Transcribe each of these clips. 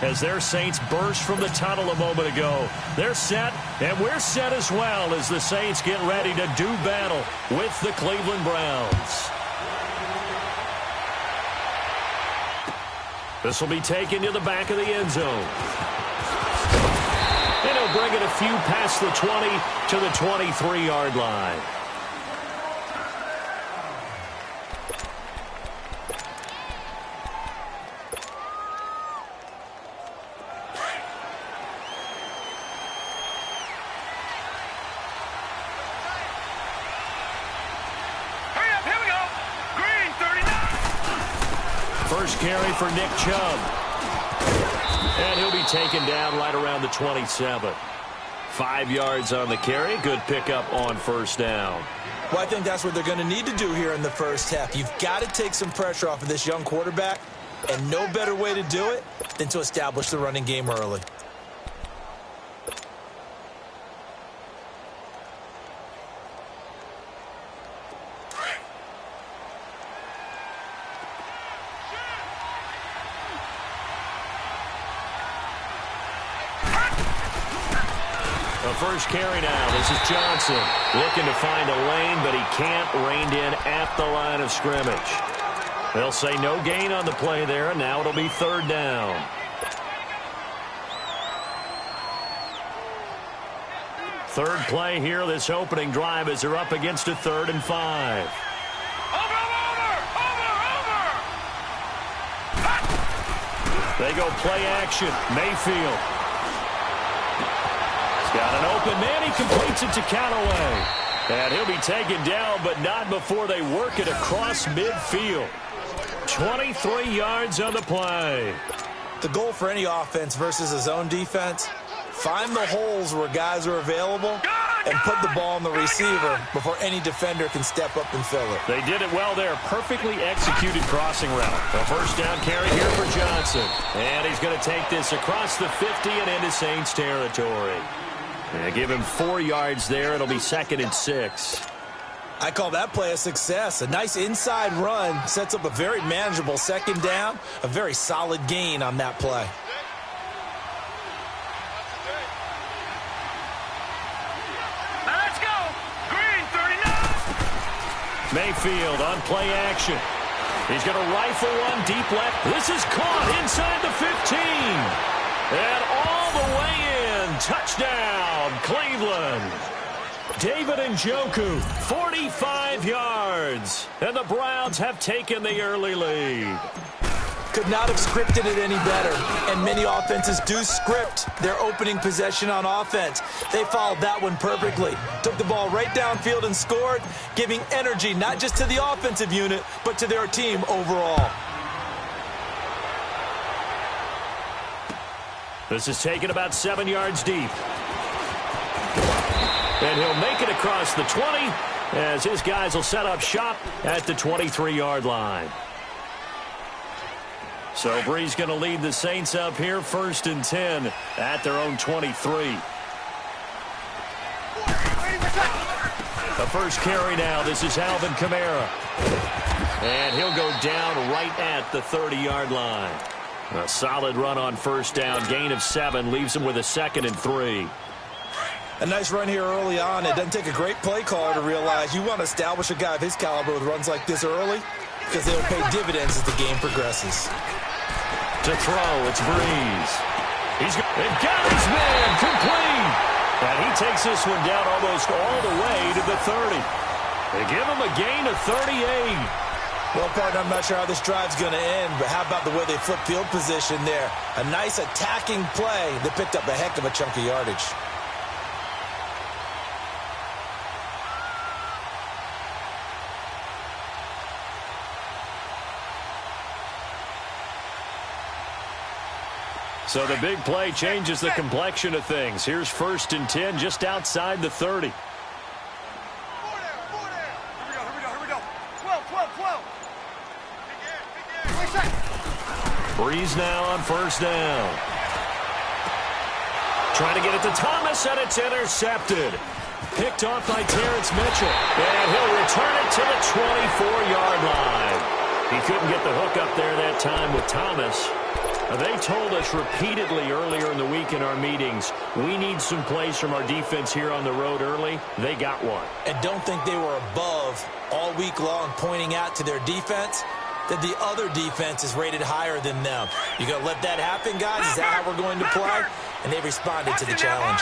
as their Saints burst from the tunnel a moment ago. They're set, and we're set as well as the Saints get ready to do battle with the Cleveland Browns. This will be taken to the back of the end zone. And he'll bring it a few past the 20 to the 23-yard line. First carry for Nick Chubb. And he'll be taken down right around the 27. 5 yards on the carry. Good pickup on first down. Well, I think that's what they're going to need to do here in the first half. You've got to take some pressure off of this young quarterback, and no better way to do it than to establish the running game early. First carry now. This is Johnson looking to find a lane, but he can't. Reined in at the line of scrimmage. They'll say no gain on the play there, and now it'll be third down. Third play here, this opening drive, as they're up against a 3rd and 5. They go play action. Mayfield. Got an open man. He completes it to Callaway. And he'll be taken down, but not before they work it across midfield. 23 yards on the play. The goal for any offense versus a zone defense, find the holes where guys are available and put the ball on the receiver before any defender can step up and fill it. They did it well there. Perfectly executed crossing route. A first down carry here for Johnson. And he's going to take this across the 50 and into Saints territory. And give him 4 yards there. It'll be 2nd and 6. I call that play a success. A nice inside run sets up a very manageable second down. A very solid gain on that play. Let's go. Green 39. Mayfield on play action. He's going to rifle one deep left. This is caught inside the 15. And all the way in. Touchdown, Cleveland. David Njoku, 45 yards. And the Browns have taken the early lead. Could not have scripted it any better. And many offenses do script their opening possession on offense. They followed that one perfectly. Took the ball right downfield and scored, giving energy not just to the offensive unit, but to their team overall. This is taken about 7 yards deep. And he'll make it across the 20 as his guys will set up shop at the 23-yard line. So Bree's going to lead the Saints up here, 1st and 10 at their own 23. The first carry now. This is Alvin Kamara. And he'll go down right at the 30-yard line. A solid run on first down. Gain of 7 leaves him with a 2nd and 3. A nice run here early on. It doesn't take a great play caller to realize you want to establish a guy of his caliber with runs like this early because they'll pay dividends as the game progresses. To throw, it's Breeze. They've got his man complete. And he takes this one down almost all the way to the 30. They give him a gain of 38. Well, partner, I'm not sure how this drive's going to end, but how about the way they flip field position there? A nice attacking play that picked up a heck of a chunk of yardage. So the big play changes the complexion of things. Here's 1st and 10 just outside the 30. Here we go. 12. Breeze now on first down. Trying to get it to Thomas, and it's intercepted. Picked off by Terrence Mitchell. And he'll return it to the 24-yard line. He couldn't get the hook up there that time with Thomas. They told us repeatedly earlier in the week in our meetings, we need some plays from our defense here on the road early. They got one. And don't think they were above all week long pointing out to their defense that the other defense is rated higher than them. You going to let that happen, guys? Is that how we're going to play? And they responded to the challenge.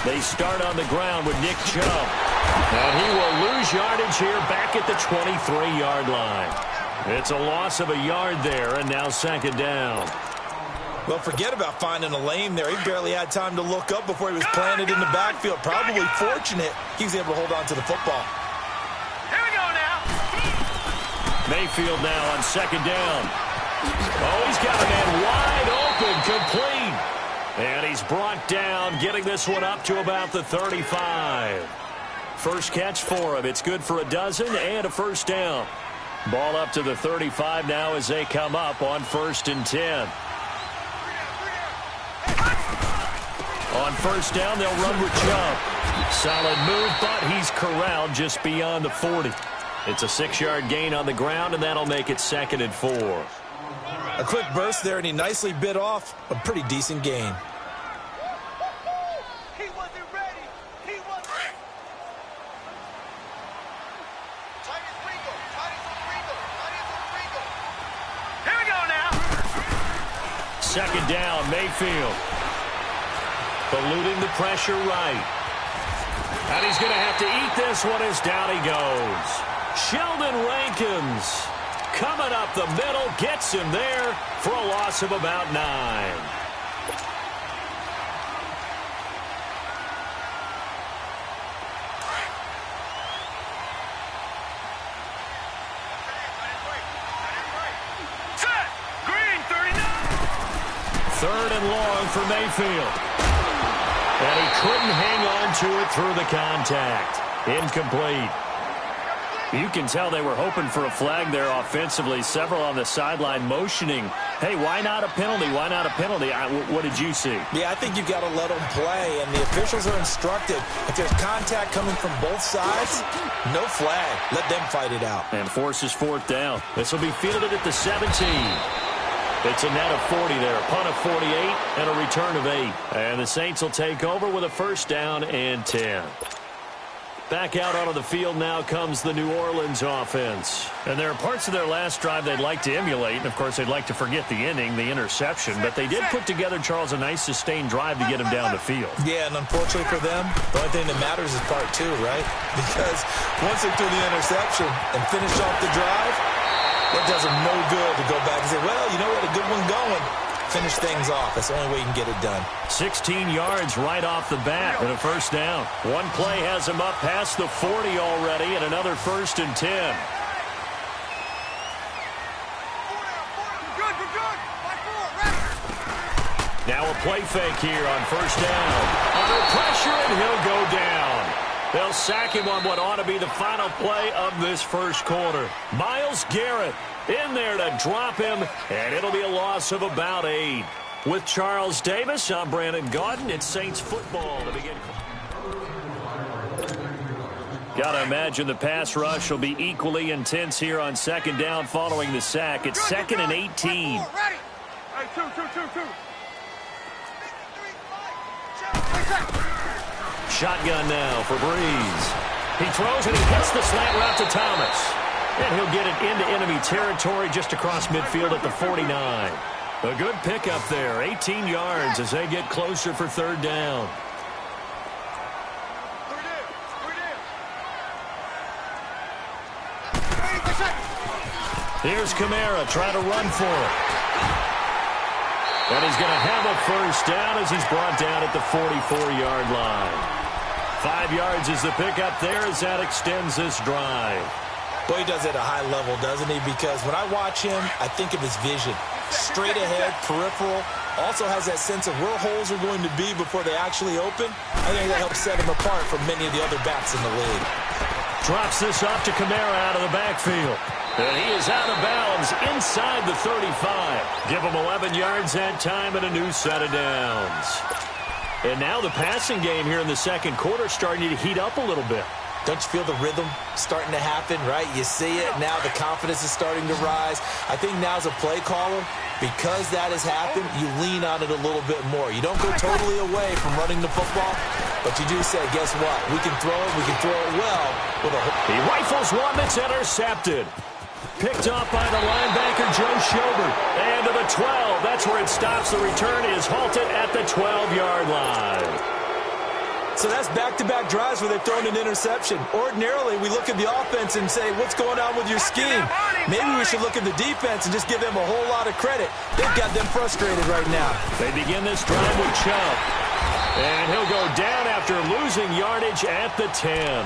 They start on the ground with Nick Chubb. And he will lose yardage here back at the 23-yard line. It's a loss of a yard there, and now second down. Well, forget about finding a lane there. He barely had time to look up before he was planted in the backfield. Probably fortunate he was able to hold on to the football. Here we go now. Mayfield now on second down. Oh, he's got a man wide open, complete. And he's brought down, getting this one up to about the 35. First catch for him. It's good for a dozen and a first down. Ball up to the 35 now as they come up on 1st and 10. On first down, they'll run with Chubb. Solid move, but he's corralled just beyond the 40. It's a 6-yard gain on the ground, and that'll make it 2nd and 4. A quick burst there, and he nicely bit off a pretty decent gain. He wasn't ready. He wasn't ready. Here we go now. Second down, Mayfield. Eluding the pressure right. And he's going to have to eat this one as down he goes. Sheldon Rankins coming up the middle, gets him there for a loss of about 9. Set. Green 39. 3rd and long for Mayfield. And he couldn't hang on to it through the contact. Incomplete. You can tell they were hoping for a flag there offensively. Several on the sideline motioning, hey, why not a penalty? Why not a penalty? What did you see? Yeah, I think you got to let them play, and the officials are instructed. If there's contact coming from both sides, no flag. Let them fight it out. And forces 4th down. This will be fielded at the 17. It's a net of 40 there, a punt of 48, and a return of 8. And the Saints will take over with a first down and 10. Back out onto the field now comes the New Orleans offense. And there are parts of their last drive they'd like to emulate. And, of course, they'd like to forget the inning, the interception. But they did put together, Charles, a nice sustained drive to get him down the field. Yeah, and unfortunately for them, the only thing that matters is part 2, right? Because once they threw the interception and finished off the drive, that does them no good to go back and say, well, you know, we had a good one going. Finish things off. That's the only way you can get it done. 16 yards right off the bat and a first down. One play has him up past the 40 already, and another 1st and 10. Good. Now a play fake here on first down. Under pressure, and he'll go down. They'll sack him on what ought to be the final play of this first quarter. Myles Garrett in there to drop him, and it'll be a loss of about 8. With Charles Davis, I'm Brandon Gaudin. It's Saints football to begin. Got to imagine the pass rush will be equally intense here on second down following the sack. It's 2nd and 18. Hey, two. Shotgun now for Breeze. He throws and he hits the slant route to Thomas. And he'll get it into enemy territory just across midfield at the 49. A good pickup there, 18 yards as they get closer for 3rd down. Here's Kamara trying to run for it. And he's going to have a first down as he's brought down at the 44-yard line. 5 yards is the pickup there as that extends this drive. Boy, he does it at a high level, doesn't he? Because when I watch him, I think of his vision. Straight ahead, peripheral. Also has that sense of where holes are going to be before they actually open. I think that helps set him apart from many of the other backs in the league. Drops this off to Kamara out of the backfield. And he is out of bounds inside the 35. Give him 11 yards that time and a new set of downs. And now the passing game here in the second quarter starting to heat up a little bit. Don't you feel the rhythm starting to happen, right? You see it. Now the confidence is starting to rise. I think now as a play caller, because that has happened, you lean on it a little bit more. You don't go totally away from running the football, but you do say, guess what? We can throw it. We can throw it well. He rifles one that's intercepted. Picked off by the linebacker, Joe Schobert. And to the 12. That's where it stops. The return is halted at the 12-yard line. So that's back-to-back drives where they've thrown an interception. Ordinarily, we look at the offense and say, what's going on with your scheme? Maybe we should look at the defense and just give them a whole lot of credit. They've got them frustrated right now. They begin this drive with Chubb. And he'll go down after losing yardage at the 10.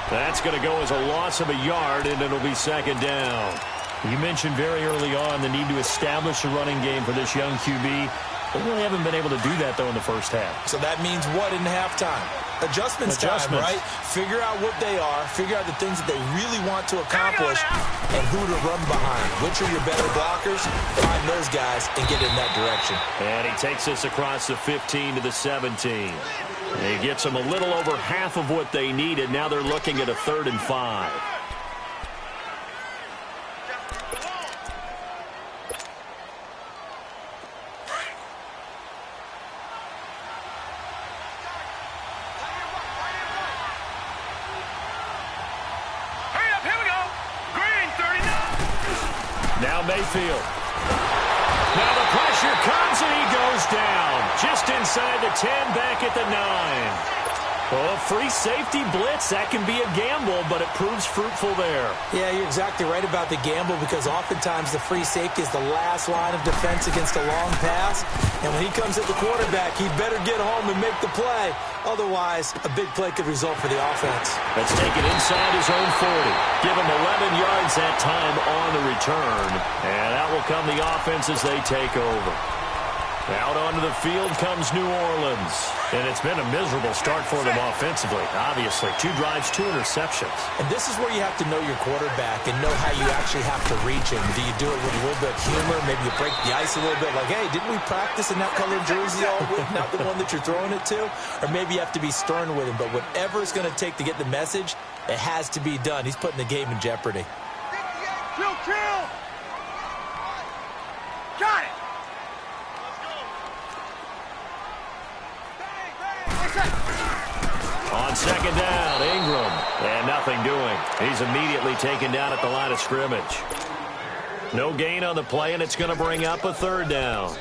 That's going to go as a loss of a yard, and it'll be second down. You mentioned very early on the need to establish a running game for this young QB. They really haven't been able to do that, though, in the first half. So that means what in halftime? Adjustments time, right? Figure out what they are. Figure out the things that they really want to accomplish and who to run behind. Which are your better blockers? Find those guys and get in that direction. And he takes us across the 15 to the 17. He gets them a little over half of what they needed. Now they're looking at a 3rd and 5. Now Mayfield. Now the pressure comes and he goes down. Just inside the 10, back at the 9. Oh, free safety blitz. That can be a gamble, but it proves fruitful there. Yeah, you're exactly right about the gamble because oftentimes the free safety is the last line of defense against a long pass. And when he comes at the quarterback, he better get home and make the play. Otherwise, a big play could result for the offense. Let's take it inside his own 40. Give him 11 yards that time on the return. And out will come the offense as they take over. Out onto the field comes New Orleans. And it's been a miserable start for them offensively, obviously. 2 drives, 2 interceptions. And this is where you have to know your quarterback and know how you actually have to reach him. Do you do it with a little bit of humor? Maybe you break the ice a little bit like, hey, didn't we practice in that colored jersey all week, not the one that you're throwing it to? Or maybe you have to be stern with him. But whatever it's going to take to get the message, it has to be done. He's putting the game in jeopardy. Kill! Got it! On second down, Ingram. And nothing doing. He's immediately taken down at the line of scrimmage. No gain on the play, and it's going to bring up a 3rd down.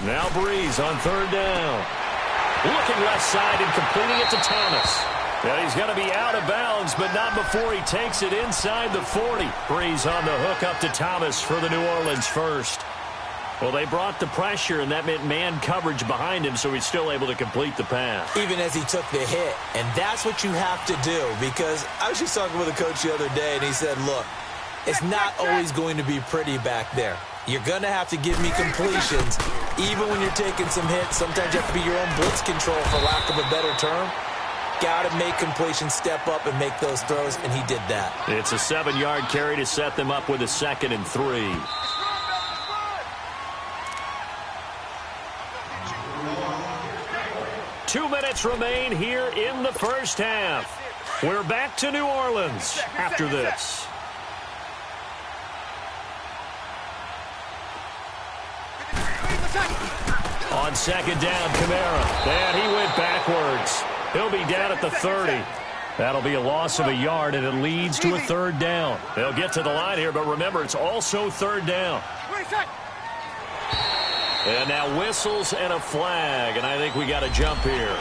Now Breeze on 3rd down. Looking left side and completing it to Thomas. And he's going to be out of bounds, but not before he takes it inside the 40. Breeze on the hook up to Thomas for the New Orleans first. Well, they brought the pressure, and that meant man coverage behind him, so he's still able to complete the pass. Even as he took the hit. And that's what you have to do, because I was just talking with a coach the other day, and he said, look, it's not always going to be pretty back there. You're going to have to give me completions. Even when you're taking some hits, sometimes you have to be your own blitz control, for lack of a better term. Got to make completions, step up, and make those throws, and he did that. It's a 7-yard carry to set them up with a 2nd and 3. Two minutes remain here in the first half. We're back to New Orleans after this. On second down, Kamara. And he went backwards. He'll be down at the 30. That'll be a loss of a yard, and it leads to a 3rd down. They'll get to the line here, but remember, it's also 3rd down. And now whistles and a flag, and I think we got a jump here.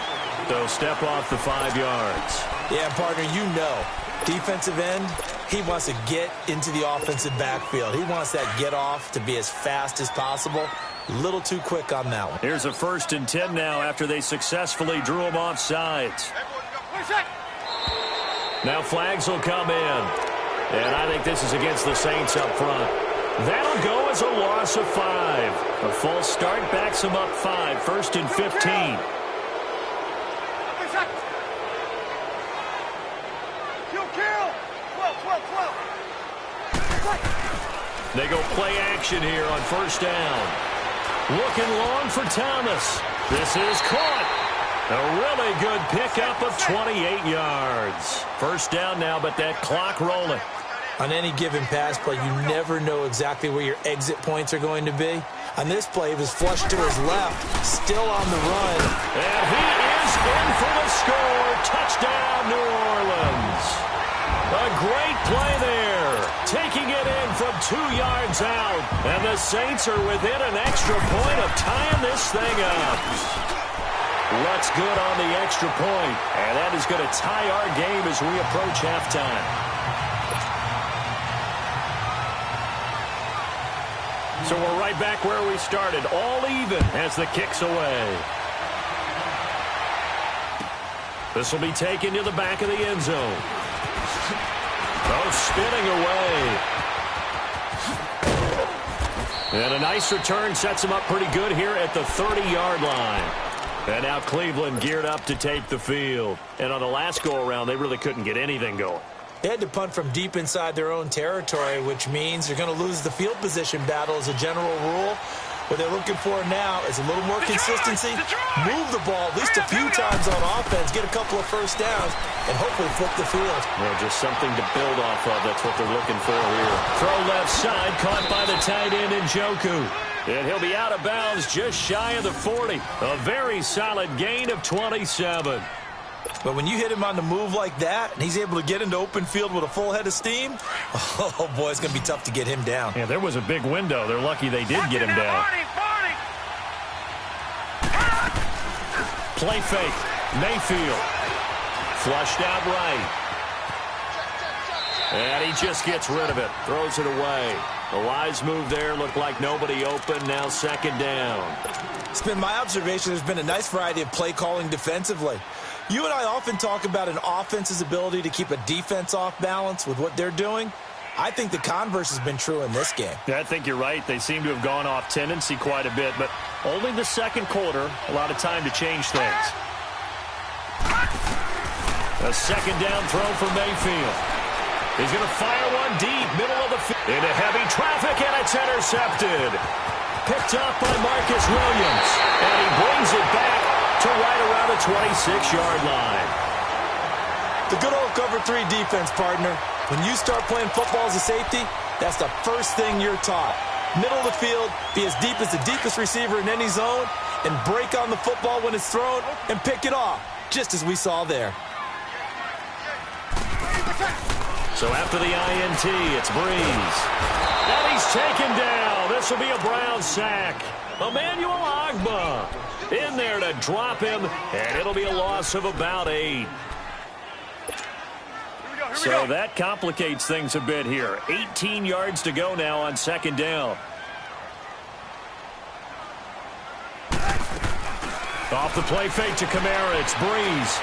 So step off the 5 yards. Yeah, partner, you know, defensive end, he wants to get into the offensive backfield. He wants that get off to be as fast as possible. A little too quick on that one. Here's a 1st and 10 now after they successfully drew him off sides. Now flags will come in. And I think this is against the Saints up front. That'll go as a loss of 5. A false start backs him up 5. 1st and 15. Kill! They go play action here on first down. Looking long for Thomas. This is caught. A really good pickup of 28 yards. First down now, but that clock rolling. On any given pass play, you never know exactly where your exit points are going to be. On this play, he was flushed to his left, still on the run. And he is in for the score. Touchdown, New Orleans. A great play there. Taking it in from 2 yards out. And the Saints are within an extra point of tying this thing up. What's good on the extra point? And that is going to tie our game as we approach halftime. So we're right back where we started, all even as the kick's away. This will be taken to the back of the end zone. Oh, spinning away. And a nice return sets him up pretty good here at the 30-yard line. And now Cleveland geared up to take the field. And on the last go-around, they really couldn't get anything going. They had to punt from deep inside their own territory, which means they're going to lose the field position battle as a general rule. What they're looking for now is a little more consistency, move the ball at least a few times on offense, get a couple of first downs, and hopefully flip the field. Well, just something to build off of. That's what they're looking for here. Throw left side, caught by the tight end Njoku. And he'll be out of bounds just shy of the 40. A very solid gain of 27. But when you hit him on the move like that, and he's able to get into open field with a full head of steam, oh, boy, it's going to be tough to get him down. Yeah, there was a big window. They're lucky they did get him down. Play fake. Mayfield. Flushed out right. And he just gets rid of it. Throws it away. A wise move there. Looked like nobody open. Now second down. It's been my observation there's been a nice variety of play calling defensively. You and I often talk about an offense's ability to keep a defense off balance with what they're doing. I think the converse has been true in this game. Yeah, I think you're right. They seem to have gone off tendency quite a bit, but only the second quarter, a lot of time to change things. A second down throw for Mayfield. He's going to fire one deep, middle of the field. Into heavy traffic, and it's intercepted. Picked up by Marcus Williams, and he brings it back to right around the 26-yard line. The good old cover 3 defense, partner. When you start playing football as a safety, that's the first thing you're taught. Middle of the field, be as deep as the deepest receiver in any zone, and break on the football when it's thrown and pick it off, just as we saw there. So after the INT, it's Breeze. And he's taken down. This will be a Brown sack. Emmanuel Ogbah in there to drop him, and it'll be a loss of about 8. So that complicates things a bit here. 18 yards to go now on second down. Off the play fake to Kamara, it's Breeze.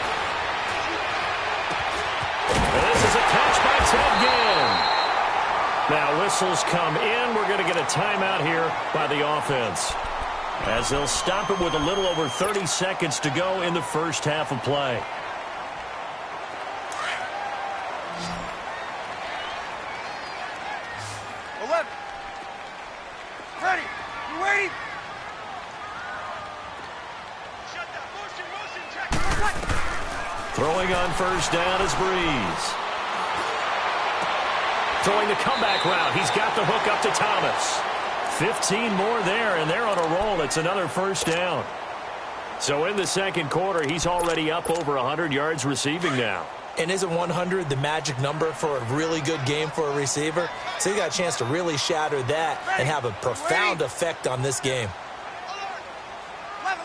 And this is a catch by Ted Ginn. Now whistles come in. We're going to get a timeout here by the offense, as they'll stop it with a little over 30 seconds to go in the first half of play. Ready. You waiting? Throwing on first down is Breeze. Throwing the comeback route. He's got the hook up to Thomas. 15 more there, and they're on a roll. It's another first down. So in the second quarter, he's already up over 100 yards receiving now. And isn't 100 the magic number for a really good game for a receiver? So he got a chance to really shatter that and have a profound effect on this game. 11.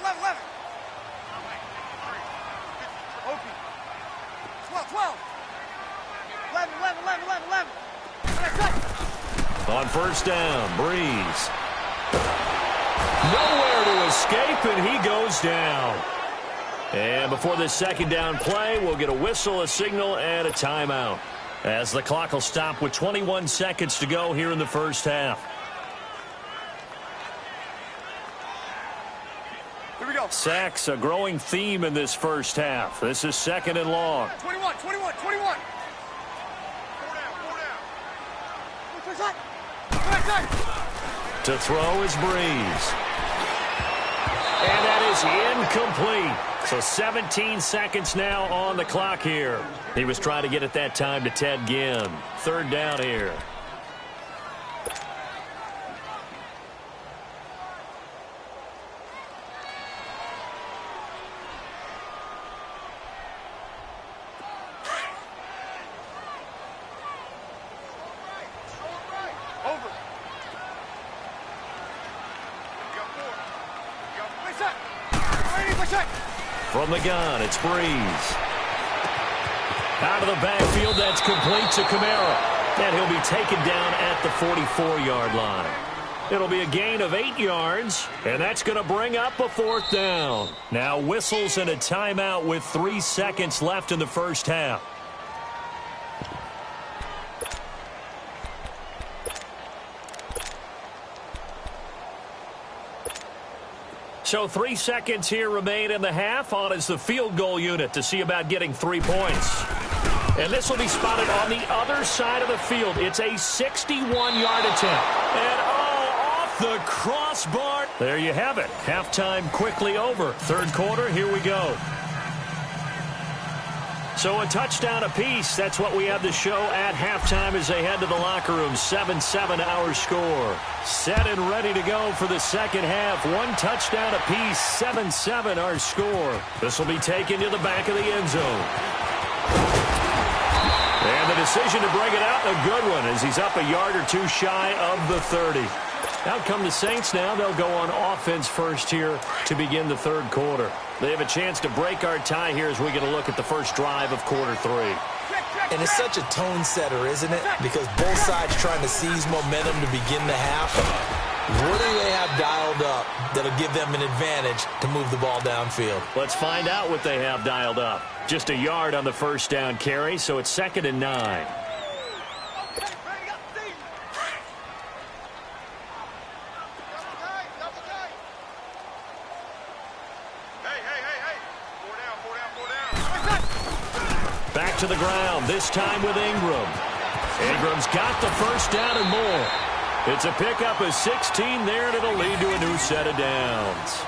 12. 11. On first down, Breeze. Nowhere to escape, and he goes down. And before this second down play, we'll get a whistle, a signal, and a timeout, as the clock will stop with 21 seconds to go here in the first half. Here we go. Sacks, a growing theme in this first half. This is second and long. 21. 4 down. To throw is Breeze. And that is incomplete. So 17 seconds now on the clock here. He was trying to get it that time to Ted Ginn. Third down here. From the gun, it's Breeze. Out of the backfield, that's complete to Kamara. And he'll be taken down at the 44-yard line. It'll be a gain of 8 yards, and that's going to bring up a fourth down. Now whistles and a timeout with 3 seconds left in the first half. So 3 seconds here remain in the half. On is the field goal unit to see about getting 3 points. And this will be spotted on the other side of the field. It's a 61-yard attempt. And off the crossbar. There you have it. Halftime quickly over. Third quarter, here we go. So a touchdown apiece. That's what we have to show at halftime as they head to the locker room. 7-7 our score. Set and ready to go for the second half. 1 touchdown apiece. 7-7 our score. This will be taken to the back of the end zone. And the decision to bring it out, a good one, as he's up a yard or 2 shy of the 30. Out come the Saints now. They'll go on offense first here to begin the third quarter. They have a chance to break our tie here as we get a look at the first drive of quarter 3. And it's such a tone setter, isn't it? Because both sides trying to seize momentum to begin the half. What do they have dialed up that'll give them an advantage to move the ball downfield? Let's find out what they have dialed up. Just a yard on the first down carry, so it's 2nd and 9. Back to the ground, this time with Ingram. Ingram's got the first down and more. It's a pickup of 16 there, and it'll lead to a new set of downs.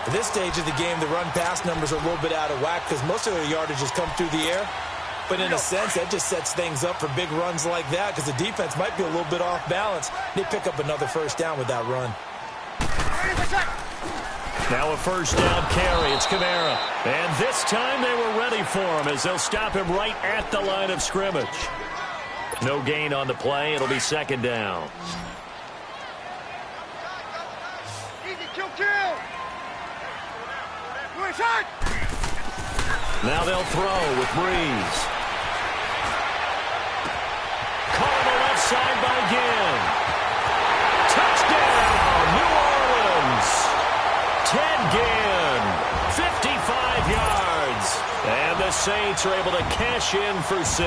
At this stage of the game, the run-pass numbers are a little bit out of whack because most of their yardage has come through the air. But in a sense, that just sets things up for big runs like that because the defense might be a little bit off balance. They pick up another first down with that run. Now a first down carry. It's Kamara. And this time they were ready for him as they'll stop him right at the line of scrimmage. No gain on the play. It'll be 2nd down. Now they'll throw with Breeze. Caught on the left side by Ginn. Touchdown, New Orleans. Ted Ginn, 55 yards. And the Saints are able to cash in for 6.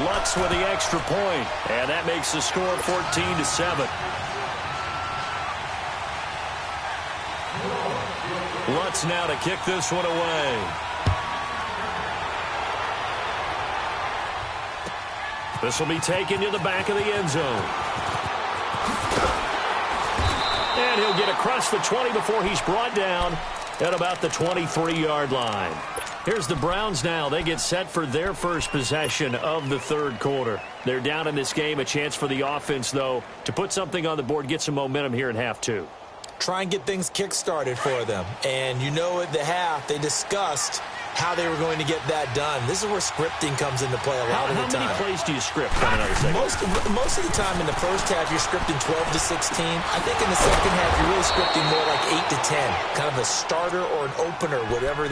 Lutz with the extra point, and that makes the score 14-7. Lutz now to kick this one away. This will be taken to the back of the end zone. And he'll get across the 20 before he's brought down at about the 23-yard line. Here's the Browns now. They get set for their first possession of the third quarter. They're down in this game. A chance for the offense, though, to put something on the board, get some momentum here in half 2. Try and get things kick-started for them. And you know at the half, they discussed how they were going to get that done. This is where scripting comes into play a lot of the time. How many plays do you script on another segment? Most of the time in the first half, you're scripting 12 to 16. I think in the second half, you're really scripting more like 8 to 10. Kind of a starter or an opener, whatever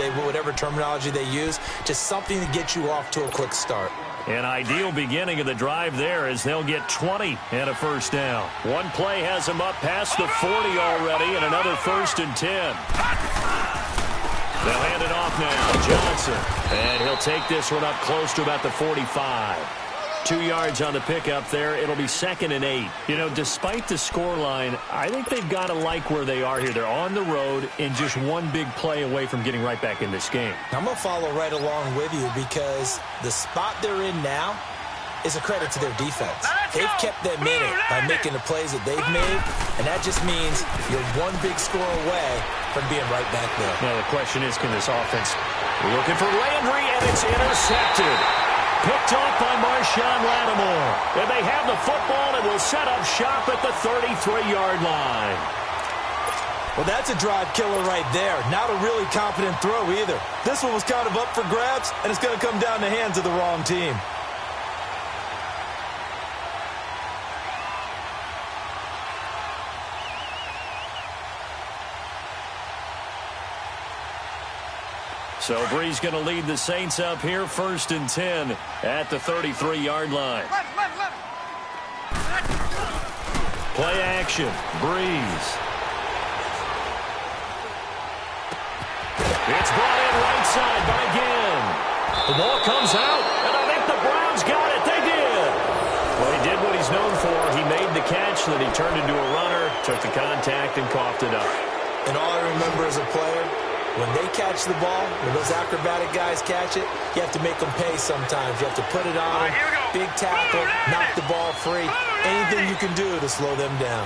terminology they use. Just something to get you off to a quick start. An ideal beginning of the drive there as they'll get 20 and a first down. One play has them up past the 40 already, and another 1st and 10. They'll hand it off now. Johnson. And he'll take this one up close to about the 45. 2 yards on the pickup there. It'll be 2nd and 8. You know, despite the scoreline, I think they've got to like where they are here. They're on the road and just one big play away from getting right back in this game. I'm going to follow right along with you because the spot they're in now is a credit to their defense. They've kept them in it by making the plays that they've made, and that just means you're one big score away from being right back there. Now the question is, can this offense looking for Landry, and it's intercepted. Picked off by Marshawn Lattimore. And they have the football and will set up shop at the 33-yard line. Well, that's a drive killer right there. Not a really confident throw either. This one was kind of up for grabs, and it's going to come down the hands of the wrong team. So Brees going to lead the Saints up here, 1st and 10 at the 33-yard line. Play action, Brees. It's brought in right side by Ginn. The ball comes out, and I think the Browns got it. They did. Well, he did what he's known for. He made the catch, then he turned into a runner, took the contact, and coughed it up. And all I remember as a player, when they catch the ball, when those acrobatic guys catch it, you have to make them pay sometimes. You have to put it on them, big tackle, knock the ball free. Anything you can do to slow them down.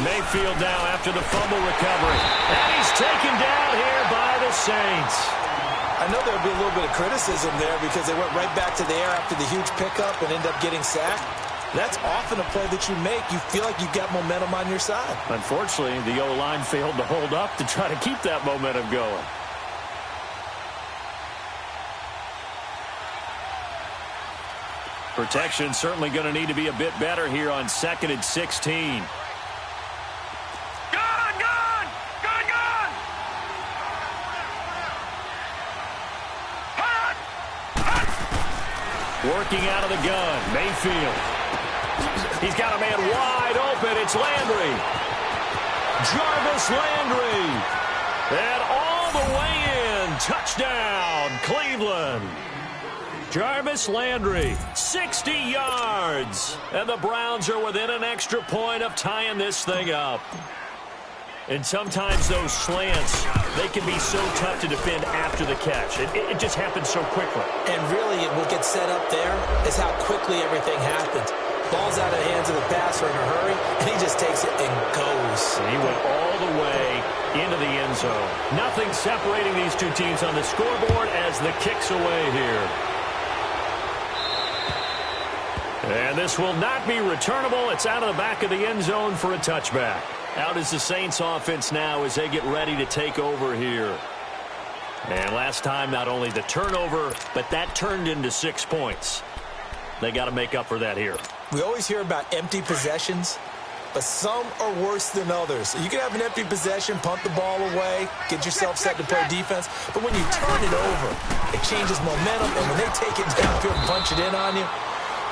Mayfield now after the fumble recovery. And he's taken down here by the Saints. I know there'll be a little bit of criticism there because they went right back to the air after the huge pickup and ended up getting sacked. That's often a play that you make. You feel like you've got momentum on your side. Unfortunately, the O-line failed to hold up to try to keep that momentum going. Protection certainly going to need to be a bit better here on 2nd and 16. Working out of the gun, Mayfield. He's got a man wide open. It's Landry. Jarvis Landry. And all the way in. Touchdown, Cleveland. Jarvis Landry, 60 yards. And the Browns are within an extra point of tying this thing up. And sometimes those slants, they can be so tough to defend after the catch. It just happens so quickly. And really, what gets set up there is how quickly everything happens. Ball's out of the hands of the passer in a hurry, and he just takes it and goes. And he went all the way into the end zone. Nothing separating these two teams on the scoreboard as the kick's away here. And this will not be returnable. It's out of the back of the end zone for a touchback. Out is the Saints offense now as they get ready to take over here. And last time, not only the turnover, but that turned into 6 points. They got to make up for that here. We always hear about empty possessions, but some are worse than others. You can have an empty possession, punt the ball away, get yourself set to play defense, but when you turn it over, it changes momentum, and when they take it downfield and punch it in on you,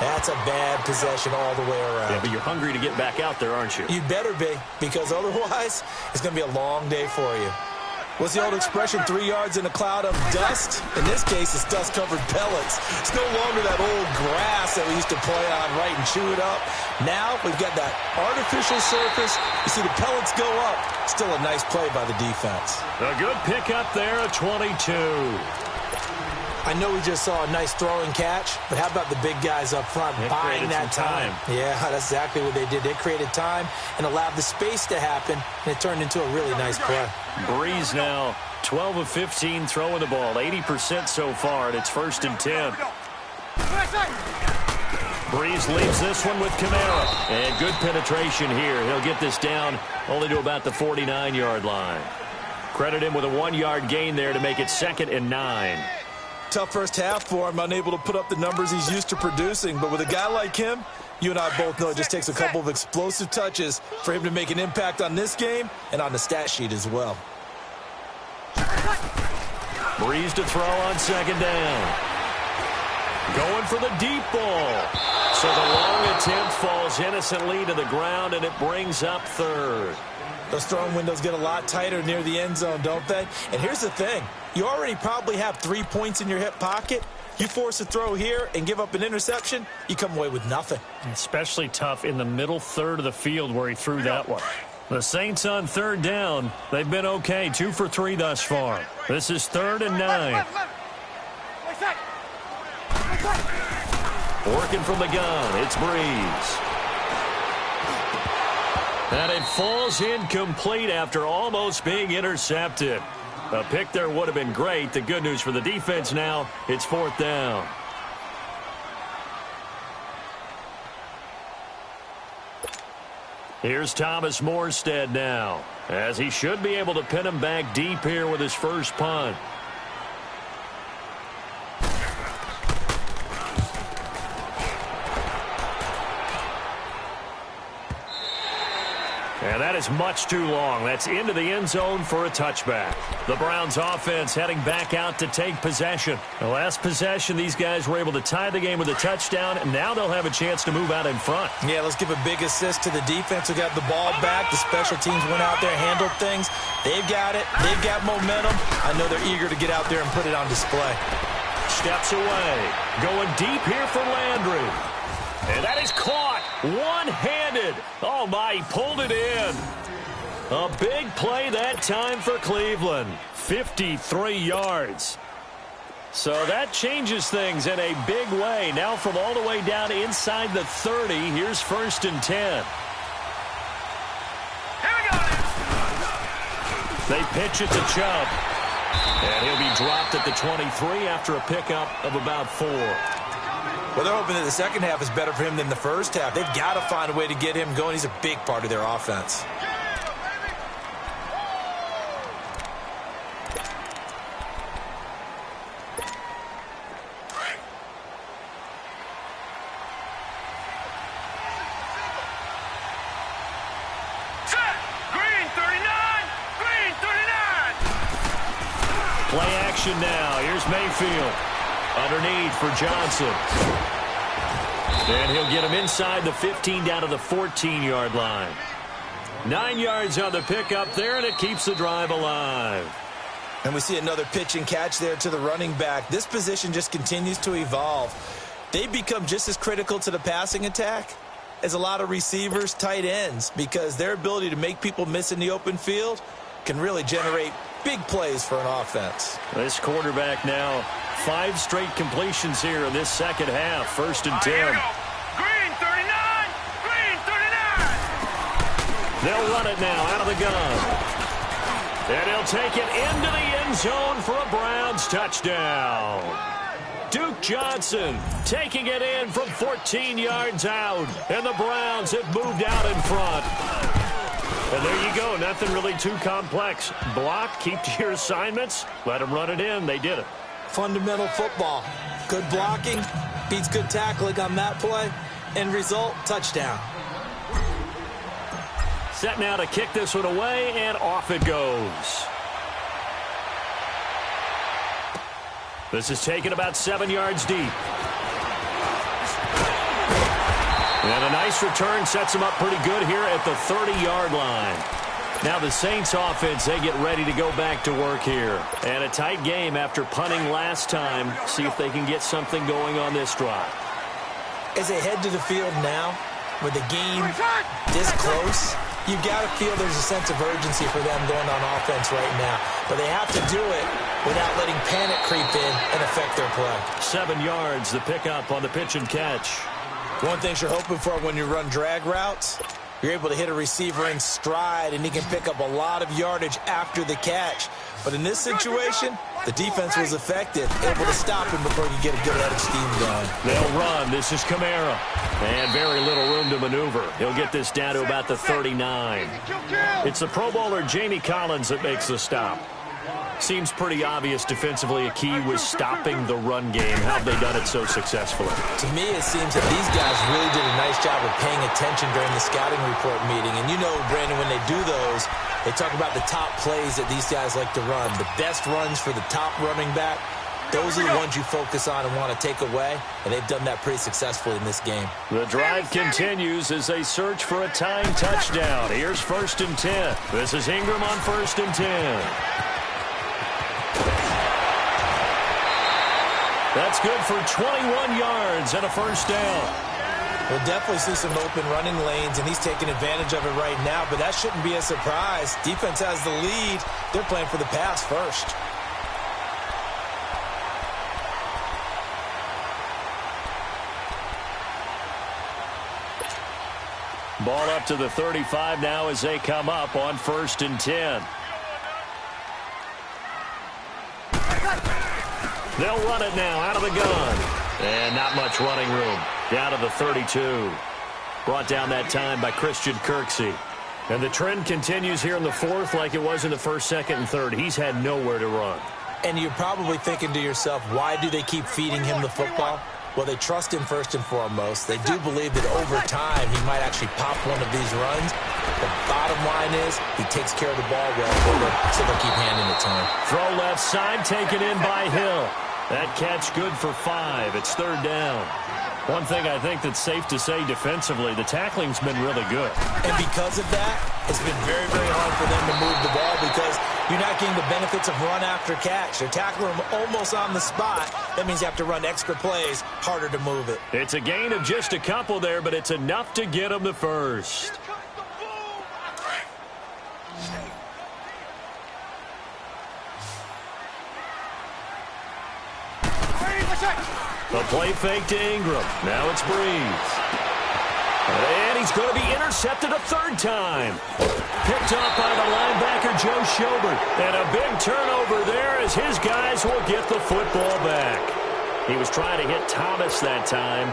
that's a bad possession all the way around. Yeah, but you're hungry to get back out there, aren't you? You better be, because otherwise, it's going to be a long day for you. What's the old expression, 3 yards in a cloud of dust? In this case, it's dust-covered pellets. It's no longer that old grass that we used to play on, right, and chew it up. Now, we've got that artificial surface. You see the pellets go up. Still a nice play by the defense. A good pickup there at 22. I know we just saw a nice throwing catch, but how about the big guys up front buying that time? Yeah, that's exactly what they did. They created time and allowed the space to happen, and it turned into a really nice play. Brees now 12 of 15 throwing the ball, 80% so far, and it's 1st and 10. Brees leaves this one with Kamara, and good penetration here. He'll get this down only to about the 49-yard line. Credit him with a 1-yard gain there to make it 2nd and 9. Tough first half for him, unable to put up the numbers he's used to producing. But with a guy like him, you and I both know it just takes a couple of explosive touches for him to make an impact on this game and on the stat sheet as well. Brees to throw on 2nd down. Going for the deep ball. So the long attempt falls innocently to the ground, and it brings up third. Those throwing windows get a lot tighter near the end zone, don't they? And here's the thing. You already probably have 3 points in your hip pocket. You force a throw here and give up an interception, you come away with nothing. Especially tough in the middle third of the field where he threw that one. The Saints on third down. They've been okay, 2 for 3 thus far. This is 3rd and 9. Working from the gun, it's Breeze. And it falls incomplete after almost being intercepted. A pick there would have been great. The good news for the defense now, it's 4th down. Here's Thomas Morstead now, as he should be able to pin him back deep here with his first punt. And that is much too long. That's into the end zone for a touchback. The Browns offense heading back out to take possession. The last possession, these guys were able to tie the game with a touchdown, and now they'll have a chance to move out in front. Yeah, let's give a big assist to the defense who got the ball back. The special teams went out there, handled things. They've got it. They've got momentum. I know they're eager to get out there and put it on display. Steps away. Going deep here for Landry. And that is caught one-handed. Oh, my, he pulled it in. A big play that time for Cleveland. 53 yards. So that changes things in a big way. Now from all the way down inside the 30, here's 1st and 10. Here we go. They pitch it to Chubb. And he'll be dropped at the 23 after a pickup of about 4. Well, they're hoping that the second half is better for him than the first half. They've got to find a way to get him going. He's a big part of their offense. Green 39! Green 39! Play action now. Here's Mayfield. Underneath for Johnson. And he'll get him inside the 15 down to the 14-yard line. 9 yards on the pickup there, and it keeps the drive alive. And we see another pitch and catch there to the running back. This position just continues to evolve. They become just as critical to the passing attack as a lot of receivers, tight ends, because their ability to make people miss in the open field can really generate big plays for an offense. This quarterback now, 5 straight completions here in this second half. 1st and 10. Here we go. Green 39! Green 39! They'll run it now out of the gun. And he'll take it into the end zone for a Browns touchdown. Duke Johnson taking it in from 14 yards out. And the Browns have moved out in front. And there you go. Nothing really too complex. Block, keep to your assignments, let them run it in. They did it. Fundamental football. Good blocking beats good tackling on that play. End result, touchdown. Set now to kick this one away, and off it goes. This is taken about 7 yards deep. And a nice return sets him up pretty good here at the 30-yard line. Now the Saints offense, they get ready to go back to work here. And a tight game after punting last time. See if they can get something going on this drive. As they head to the field now, with the game this close, you've got to feel there's a sense of urgency for them going on offense right now. But they have to do it without letting panic creep in and affect their play. 7 yards, the pickup on the pitch and catch. One thing you're hoping for when you run drag routes, you're able to hit a receiver in stride, and he can pick up a lot of yardage after the catch. But in this situation, the defense was effective, able to stop him before he could get a good head of steam going. They'll run. This is Kamara. And very little room to maneuver. He'll get this down to about the 39. It's the Pro Bowler Jamie Collins that makes the stop. Seems pretty obvious defensively a key was stopping the run game. How have they done it so successfully? To me, it seems that these guys really did a nice job of paying attention during the scouting report meeting. And you know, Brandon, when they do those, they talk about the top plays that these guys like to run. The best runs for the top running back Those are the ones you focus on and want to take away, and they've done that pretty successfully in this game. The drive continues as they search for a tying touchdown. Here's 1st and 10. This is Ingram on 1st and 10. That's good for 21 yards and a first down. We'll definitely see some open running lanes, and he's taking advantage of it right now, but that shouldn't be a surprise. Defense has the lead. They're playing for the pass first. Ball up to the 35 now as they come up on 1st and 10. They'll run it now out of the gun. And not much running room. Down to the 32. Brought down that time by Christian Kirksey. And the trend continues here in the 4th like it was in the 1st, 2nd, and 3rd. He's had nowhere to run. And you're probably thinking to yourself, why do they keep feeding him the football? Well, they trust him first and foremost. They do believe that over time he might actually pop one of these runs. The bottom line is he takes care of the ball well for them, so they'll keep handing it to him. Throw left side, taken in by Hill. That catch good for 5. It's 3rd down. One thing I think that's safe to say defensively, the tackling's been really good. And because of that, it's been very, very hard for them to move the ball because you're not getting the benefits of run after catch. They're tackling them almost on the spot. That means you have to run extra plays, harder to move it. It's a gain of just a couple there, but it's enough to get them the first. A play fake to Ingram. Now it's Breeze. And he's going to be intercepted a 3rd time. Picked up by the linebacker, Joe Schobert. And a big turnover there as his guys will get the football back. He was trying to hit Thomas that time.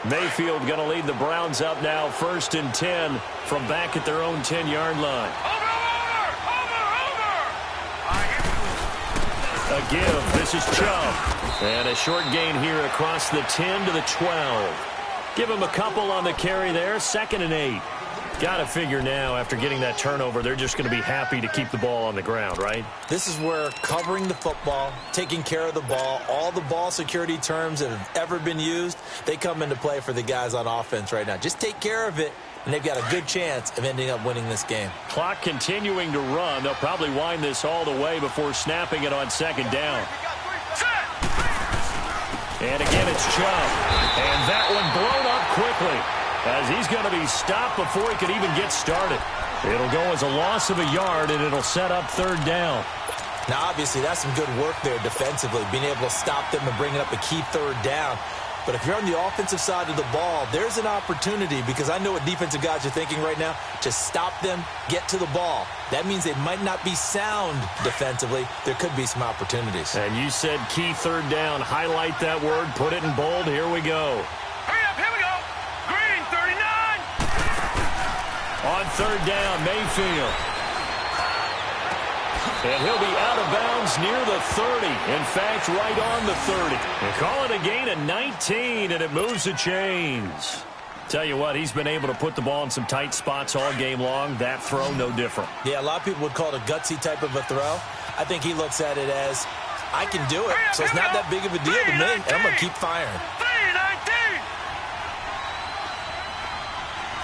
Mayfield going to lead the Browns up now 1st and 10 from back at their own 10-yard line. A give. This is Chubb. And a short gain here across the 10 to the 12. Give him a couple on the carry there. 2nd and 8. Got to figure now, after getting that turnover, they're just going to be happy to keep the ball on the ground, right? This is where covering the football, taking care of the ball, all the ball security terms that have ever been used, they come into play for the guys on offense right now. Just take care of it, and they've got a good chance of ending up winning this game. Clock continuing to run. They'll probably wind this all the way before snapping it on 2nd down. And again, it's Chubb. And that one blown up quickly, as he's going to be stopped before he could even get started. It'll go as a loss of a yard, and it'll set up 3rd down. Now, obviously, that's some good work there defensively, being able to stop them and bringing up a key 3rd down. But if you're on the offensive side of the ball, there's an opportunity, because I know what defensive guys are thinking right now. Just stop them, get to the ball. That means they might not be sound defensively. There could be some opportunities. And you said key 3rd down. Highlight that word. Put it in bold. Here we go. Hurry up, here we go. Green, 39. On 3rd down, Mayfield. And he'll be out of bounds near the 30. In fact, right on the 30. And call it a gain of 19, and it moves the chains. Tell you what, he's been able to put the ball in some tight spots all game long. That throw, no different. Yeah, a lot of people would call it a gutsy type of a throw. I think he looks at it as, I can do it, so it's not that big of a deal to me, and I'm going to keep firing. 3-19.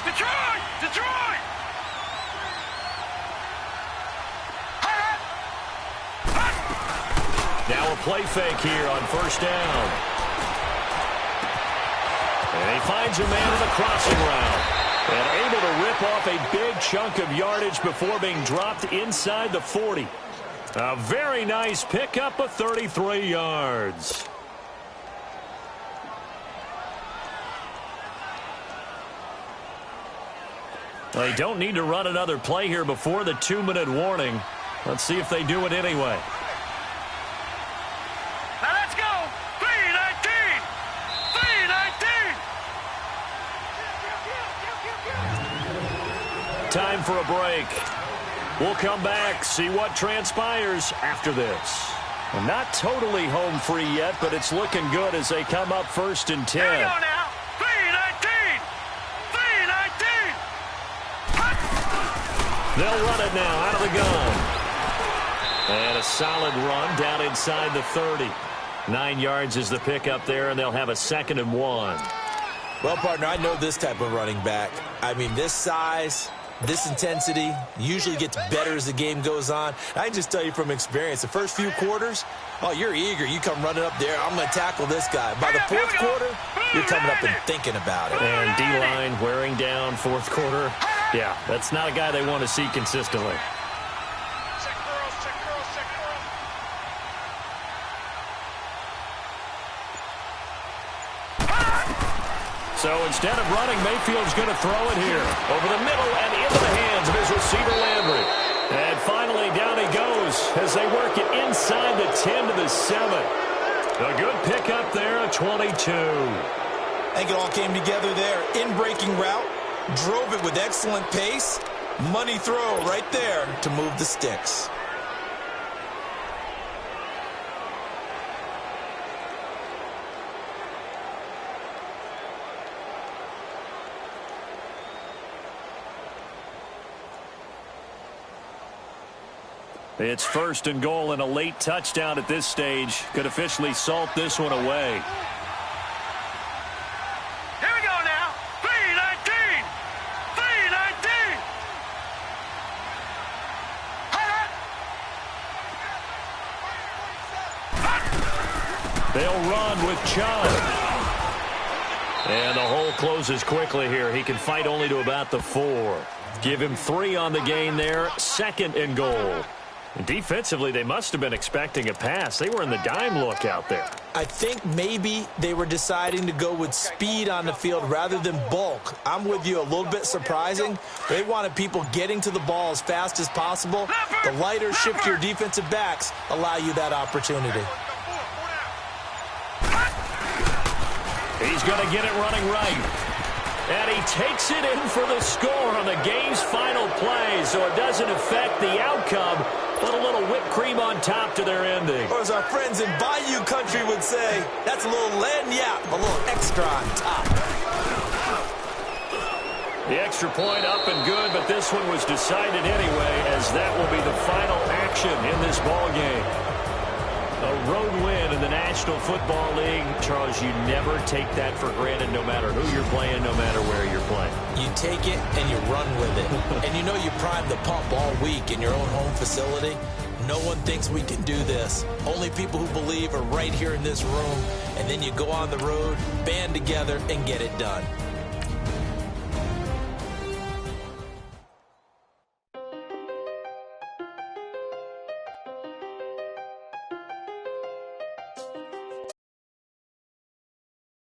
Detroit! Detroit! Now a play fake here on 1st down. And he finds a man in the crossing route. And able to rip off a big chunk of yardage before being dropped inside the 40. A very nice pickup of 33 yards. They don't need to run another play here before the 2-minute warning. Let's see if they do it anyway. Now let's go! 3-19! 3-19! Time for a break. We'll come back, see what transpires after this. Well, not totally home free yet, but it's looking good as they come up 1st and 10. Here we go now! 3-19! 3-19! They'll run it now out of the gun. And a solid run down inside the 30. 9 yards is the pickup there, and they'll have a 2nd and 1. Well, partner, I know this type of running back. I mean, this size, this intensity usually gets better as the game goes on. I can just tell you from experience, the first few quarters, oh, you're eager. You come running up there, I'm going to tackle this guy. By the fourth quarter, you're coming up and thinking about it. And D-line wearing down fourth quarter. Yeah, that's not a guy they want to see consistently. So instead of running, Mayfield's going to throw it here. Over the middle and into the hands of his receiver, Landry. And finally, down he goes as they work it inside the 10 to the 7. A good pickup there, a 22. I think it all came together there. In-breaking route, drove it with excellent pace. Money throw right there to move the sticks. It's 1st and goal, and a late touchdown at this stage could officially salt this one away. Here we go now. 3:19. 3:19. They'll run with Chubb. And the hole closes quickly here. He can fight only to about the 4. Give him 3 on the gain there. 2nd and goal. Defensively, they must have been expecting a pass. They were in the dime look out there. I think maybe they were deciding to go with speed on the field rather than bulk. I'm with you, a little bit surprising. They wanted people getting to the ball as fast as possible. The lighter, shiftier defensive backs allow you that opportunity. He's going to get it running right. And he takes it in for the score on the game's final play, so it doesn't affect the outcome. Put a little whipped cream on top to their ending. Or as our friends in Bayou Country would say, that's a little lagniappe, a little extra on top. The extra point up and good, but this one was decided anyway, as that will be the final action in this ball game. A road win in the National Football League. Charles, you never take that for granted, no matter who you're playing, no matter where you're playing. You take it and you run with it. And you know you prime the pump all week in your own home facility. No one thinks we can do this. Only people who believe are right here in this room. And then you go on the road, band together, and get it done.